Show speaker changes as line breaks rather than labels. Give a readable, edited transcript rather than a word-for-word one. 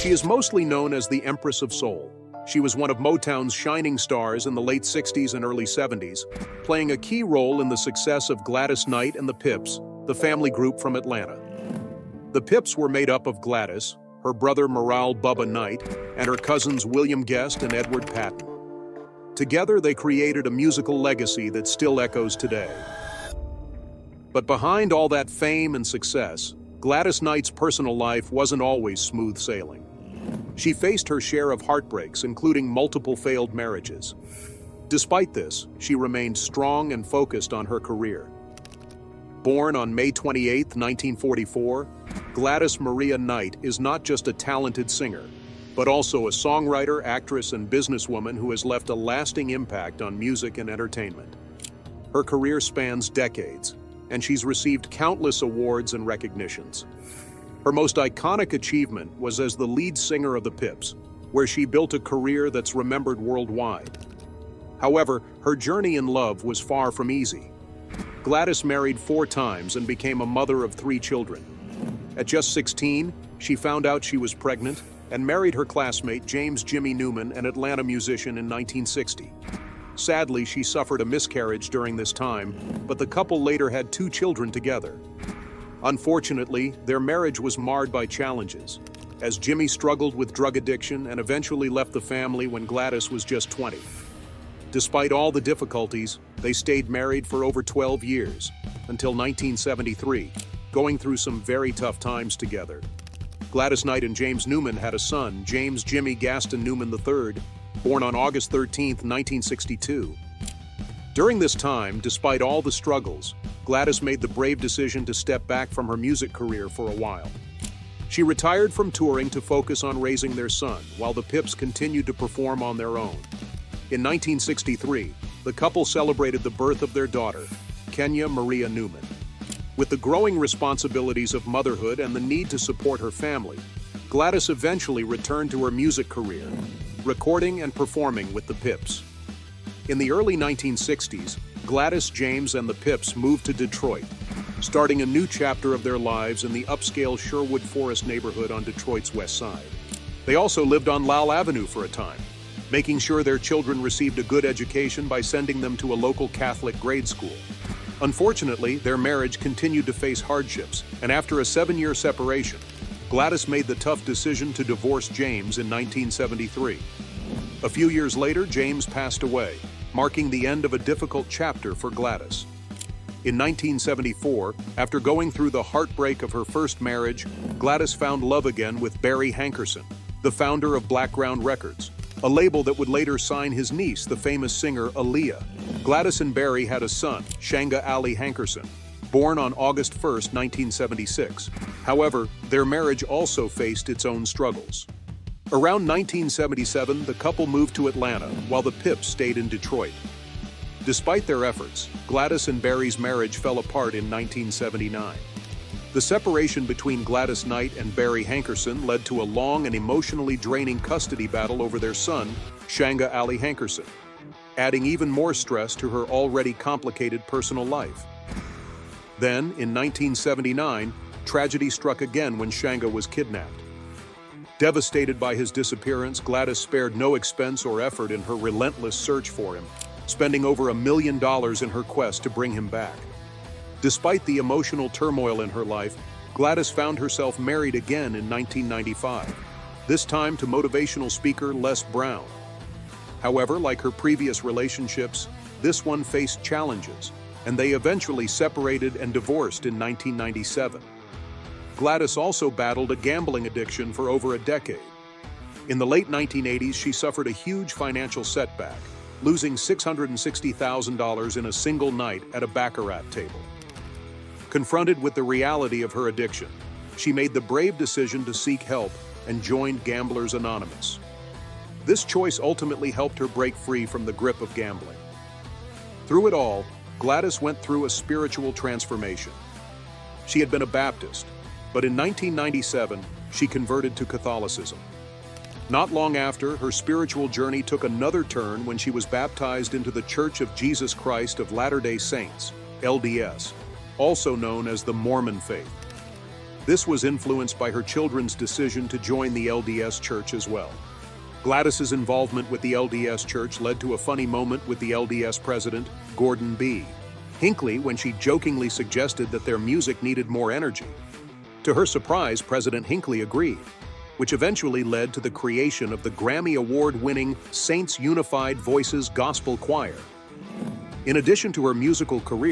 She is mostly known as the Empress of Soul. She was one of Motown's shining stars in the late 60s and early 70s, playing a key role in the success of Gladys Knight and the Pips, the family group from Atlanta. The Pips were made up of Gladys, her brother Morale Bubba Knight, and her cousins William Guest and Edward Patton. Together, they created a musical legacy that still echoes today. But behind all that fame and success, Gladys Knight's personal life wasn't always smooth sailing. She faced her share of heartbreaks, including multiple failed marriages. Despite this, she remained strong and focused on her career. Born on May 28, 1944, Gladys Maria Knight is not just a talented singer, but also a songwriter, actress, and businesswoman who has left a lasting impact on music and entertainment. Her career spans decades, and she's received countless awards and recognitions. Her most iconic achievement was as the lead singer of the Pips, where she built a career that's remembered worldwide. However, her journey in love was far from easy. Gladys married 4 times and became a mother of 3 children. At just 16, she found out she was pregnant and married her classmate James Jimmy Newman, an Atlanta musician, in 1960. Sadly, she suffered a miscarriage during this time, but the couple later had 2 children together. Unfortunately, their marriage was marred by challenges, as Jimmy struggled with drug addiction and eventually left the family when Gladys was just 20. Despite all the difficulties, they stayed married for over 12 years, until 1973, going through some very tough times together. Gladys Knight and James Newman had a son, James Jimmy Gaston Newman III, born on August 13, 1962. During this time, despite all the struggles, Gladys made the brave decision to step back from her music career for a while. She retired from touring to focus on raising their son, while the Pips continued to perform on their own. In 1963, the couple celebrated the birth of their daughter, Kenya Maria Newman. With the growing responsibilities of motherhood and the need to support her family, Gladys eventually returned to her music career, recording and performing with the Pips. In the early 1960s, Gladys, James, and the Pips moved to Detroit, starting a new chapter of their lives in the upscale Sherwood Forest neighborhood on Detroit's west side. They also lived on Lowell Avenue for a time, making sure their children received a good education by sending them to a local Catholic grade school. Unfortunately, their marriage continued to face hardships, and after a 7-year separation, Gladys made the tough decision to divorce James in 1973. A few years later, James passed away, marking the end of a difficult chapter for Gladys. In 1974, after going through the heartbreak of her first marriage, Gladys found love again with Barry Hankerson, the founder of Blackground Records, a label that would later sign his niece, the famous singer Aaliyah. Gladys and Barry had a son, Shanga Ali Hankerson, born on August 1, 1976. However, their marriage also faced its own struggles. Around 1977, the couple moved to Atlanta, while the Pips stayed in Detroit. Despite their efforts, Gladys and Barry's marriage fell apart in 1979. The separation between Gladys Knight and Barry Hankerson led to a long and emotionally draining custody battle over their son, Shanga Ali Hankerson, adding even more stress to her already complicated personal life. Then, in 1979, tragedy struck again when Shanga was kidnapped. Devastated by his disappearance, Gladys spared no expense or effort in her relentless search for him, spending over $1 million in her quest to bring him back. Despite the emotional turmoil in her life, Gladys found herself married again in 1995, this time to motivational speaker Les Brown. However, like her previous relationships, this one faced challenges, and they eventually separated and divorced in 1997. Gladys also battled a gambling addiction for over a decade. In the late 1980s, she suffered a huge financial setback, losing $660,000 in a single night at a baccarat table. Confronted with the reality of her addiction, she made the brave decision to seek help and joined Gamblers Anonymous. This choice ultimately helped her break free from the grip of gambling. Through it all, Gladys went through a spiritual transformation. She had been a Baptist, but in 1997, she converted to Catholicism. Not long after, her spiritual journey took another turn when she was baptized into the Church of Jesus Christ of Latter-day Saints, LDS, also known as the Mormon faith. This was influenced by her children's decision to join the LDS Church as well. Gladys's involvement with the LDS Church led to a funny moment with the LDS president, Gordon B. Hinckley, when she jokingly suggested that their music needed more energy. To her surprise, President Hinckley agreed, which eventually led to the creation of the Grammy Award-winning Saints Unified Voices Gospel Choir. In addition to her musical career,